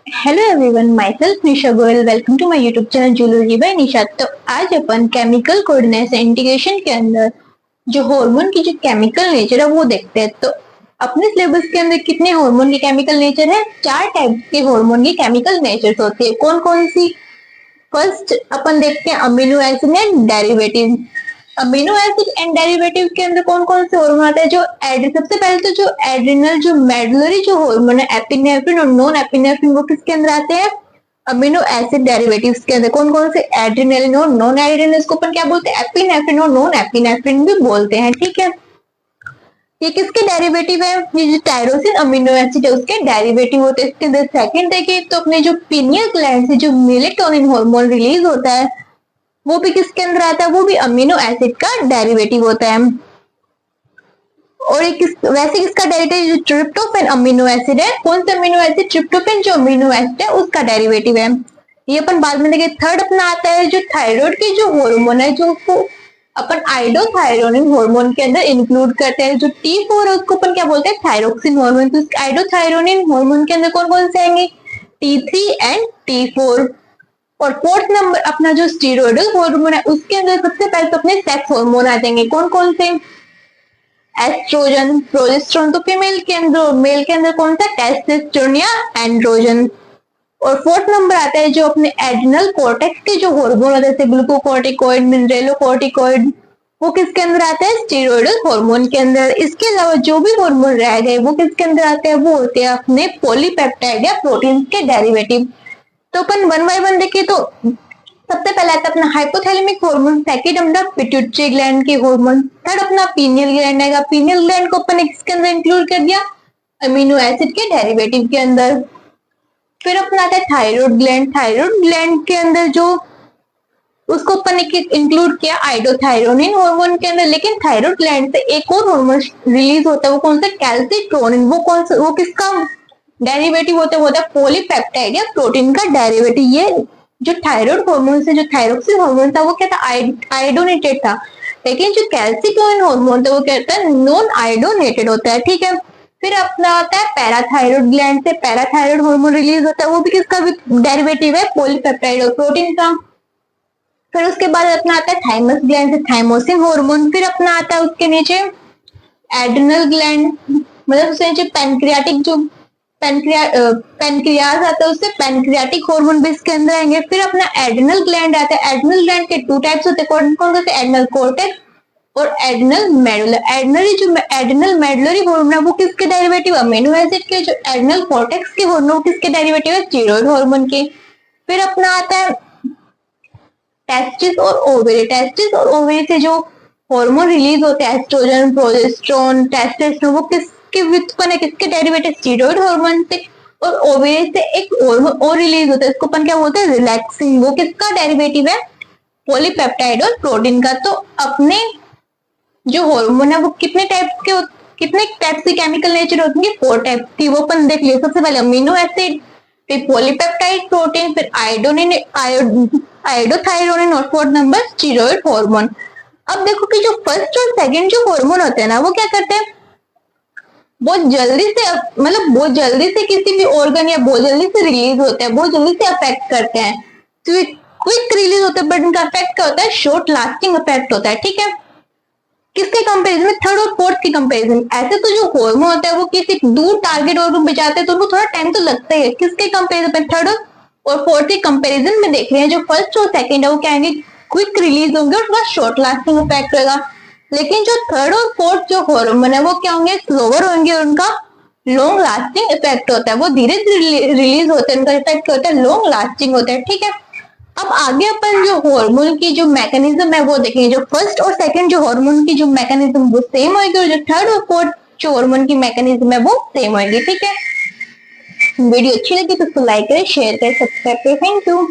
Hello everyone, myself Nisha Goyal. Welcome to my YouTube channel zoology by Nisha. तो आज अपन chemical coordination integration के अंदर जो हार्मोन की जो केमिकल नेचर है वो देखते हैं। तो अपने सिलेबस के अंदर कितने हार्मोन के केमिकल नेचर है? 4 टाइप के हार्मोन की केमिकल नेचर होती है। कौन कौन सी? फर्स्ट अपन देखते हैं amino acid and derivative. Amino acid and derivative के अंदर कौन कौन से हार्मोन आते हैं? जो सबसे पहले तो जो एड्रिनल जो मेडुलरी जो हार्मोन है एपिनेफ्रिन और नॉन एपिनेफ्रिन, वो किसके अंदर आते हैं? अमीनो एसिड डेरिवेटिव्स के अंदर। कौन कौन से? एड्रिनलिन और नॉन एड्रिनलिन, इसको अपन क्या बोलते हैं? एपिनेफ्रिन और नॉन एपिनेफ्रिन भी बोलते हैं। ठीक है, ये किसके डेरिवेटिव है? ये जो टायरोसिन अमीनो एसिड है उसके डेरिवेटिव होते हैं। इसके अंदर सेकंड देखिए तो अपने जो पिनियल ग्लैंड से जो मेलेटोनिन हार्मोन रिलीज होता है वो भी किसके अंदर आता है? वो भी अमीनो एसिड का डेरिवेटिव होता है। और वैसे किसका डेरिवेटिव? जो ट्रिप्टोफैन अमीनो एसिड है। कौन सा अमीनो एसिड? ट्रिप्टोफैन जो अमीनो एसिड है उसका डेरिवेटिव है। ये अपन बाद में देखेंगे। थर्ड अपना आता है जो थायराइड की जो हार्मोन है, जो अपन आइडोथायरोनिन हार्मोन के अंदर इंक्लूड करते हैं। जो T4 है उसको अपन क्या बोलते हैं? Thyroxine hormone. तो आइडोथायरोनिन हार्मोन के अंदर कौन कौन से आएंगे? T3 and T4। और फोर्थ नंबर अपना जो स्टीरोइडल हार्मोन है उसके अंदर सबसे पहले तो अपने सेक्स हार्मोन आ जाएंगे। कौन कौन से? एस्ट्रोजन, प्रोजेस्टेरोन तो फीमेल के अंदर, मेल के अंदर कौन सा? टेस्टोस्टेरोन या एंड्रोजन। और फोर्थ नंबर आता है जो अपने एड्रिनल कॉर्टेक्स के जो हार्मोन होते हैं जैसे ग्लूकोकॉर्टिकॉइड, मिनरेलोकॉर्टिकॉइड, वो किसके अंदर आता है? स्टीरोइडल हार्मोन के अंदर। इसके अलावा जो भी हार्मोन रह गए वो किसके अंदर आते हैं? वो होते हैं अपने पॉलीपेप्टाइड या प्रोटीन के डेरिवेटिव। तो अपन वन बाय वन देखें तो सबसे पहले आता है अपना हाइपोथैलेमिक हार्मोन, सेकंड अपना पिट्यूटरी ग्लैंड के हार्मोन, थर्ड अपना पीनियल ग्लैंड आएगा। पीनियल ग्लैंड को अपन किसके अंदर इंक्लूड कर दिया? अमीनो एसिड के डेरिवेटिव के अंदर। फिर अपना आता है थायराइड ग्लैंड। थायराइड ग्लैंड के अंदर जो उसको अपन इंक्लूड किया आइडोथायरोनिन हार्मोन के अंदर। लेकिन थायराइड ग्लैंड से एक और हार्मोन रिलीज होता है, वो कौन सा? कैल्सिट्रोनिन। वो कौन सा? वो किसका डेरिवेटिव होता है? वो होता है पॉलीपेप्टाइड या प्रोटीन का डेरिवेटिव। ये जो थायराइड हार्मोन से जो थायरोक्सिन हार्मोन था वो क्या था? आयोडोनेटेड था। लेकिन जो कैल्सिटोनिन हार्मोन था वो क्या होता है? नॉन आयोडोनेटेड होता है। ठीक है, फिर अपना आता है पैराथायरॉयड ग्लैंड से पैराथायरॉयड हार्मोन रिलीज होता है, वो भी किसका डेरिवेटिव है? पॉलीपेप्टाइड और प्रोटीन का। फिर उसके बाद अपना आता है थाइमस ग्लैंड से थाइमोसिन हार्मोन। फिर अपना आता है उसके नीचे एड्रिनल ग्लैंड, मतलब उसके नीचे पैनक्रियाटिक जो पैनक्रियाज आता है उससे पैनक्रियाटिक हार्मोन भी इसके अंदर आएंगे। फिर अपना एड्रिनल ग्लैंड आता है। एड्रिनल ग्लैंड के 2 टाइप्स होते हैं। कौन कौन से? एड्रिनल कॉर्टेक्स और adrenal medulla. Adrenal medullary hormone है वो किसके डेरिवेटिव? अमीनो एसिड के। जो एड्रिनल कॉर्टेक्स के हार्मोन किसके डेरिवेटिव है? स्टीरॉयड हार्मोन के। फिर अपना आता है टेस्टिस और ओवरी। टेस्टिस और ओवरी से जो हार्मोन रिलीज होते हैं एस्ट्रोजन, प्रोजेस्टेरोन, टेस्टोस्टेरोन, वो किसके व्युत्पन्न है? किसके डेरिवेटिव? स्टीरॉयड हार्मोन से। और ओवरी से एक हार्मोन और रिलीज होता है, इसको अपन क्या बोलते हैं? रिलैक्सिन। वो किसका डेरिवेटिव है? पॉलीपेप्टाइड और प्रोटीन का। तो अपने जो हार्मोन है वो कितने टाइप के केमिकल नेचर होती है? 4 टाइप की। वो अपन देख लिया। सबसे पहले अमीनो एसिड, फिर पॉलीपेप्टाइड, प्रोटीन, फिर आयोडोथायरोनिन और फोर्थ नंबर स्टीरॉयड हार्मोन। अब देखो कि जो फर्स्ट और सेकंड जो हार्मोन होते हैं ना वो क्या करते हैं? बहुत जल्दी से किसी भी ऑर्गन या बहुत जल्दी से रिलीज होते हैं, बहुत जल्दी से अफेक्ट करते हैं। तो क्विक रिलीज होता है बट इनका इफेक्ट क्या होता है? शॉर्ट लास्टिंग इफेक्ट होता है। ठीक है, किसके कंपैरिजन में? थर्ड और फोर्थ के कंपैरिजन। ऐसे तो जो हार्मोन होता है वो किसी दूर टारगेट ऑर्गन पे जाते हैं तो उनको थोड़ा टाइम तो लगता ही है। किसके कंपैरिजन में? थर्ड और फोर्थ के कंपैरिजन में देख रहे हैं। जो फर्स्ट और सेकंड है वो क्या आएंगे? क्विक रिलीज होंगे और थोड़ा शॉर्ट लास्टिंग इफेक्ट रहेगा। लेकिन जो थर्ड और फोर्थ जो हार्मोन है वो क्या होंगे? स्लोवर होंगे और उनका लॉन्ग लास्टिंग इफेक्ट होता है। वो धीरे धीरे रिलीज होते हैं, उनका इफेक्ट होता है लॉन्ग लास्टिंग होता है। ठीक है, अब आगे अपन जो हार्मोन की जो मैकेनिज्म है वो देखेंगे। जो फर्स्ट और सेकंड जो हार्मोन की जो मैकेनिज्म वो सेम होगी और जो थर्ड और फोर्थ जो हार्मोन की मैकेनिज्म है वो सेम होगी। ठीक है, वीडियो अच्छी लगी तो उसको लाइक करें, शेयर करें, सब्सक्राइब करें। Thank you.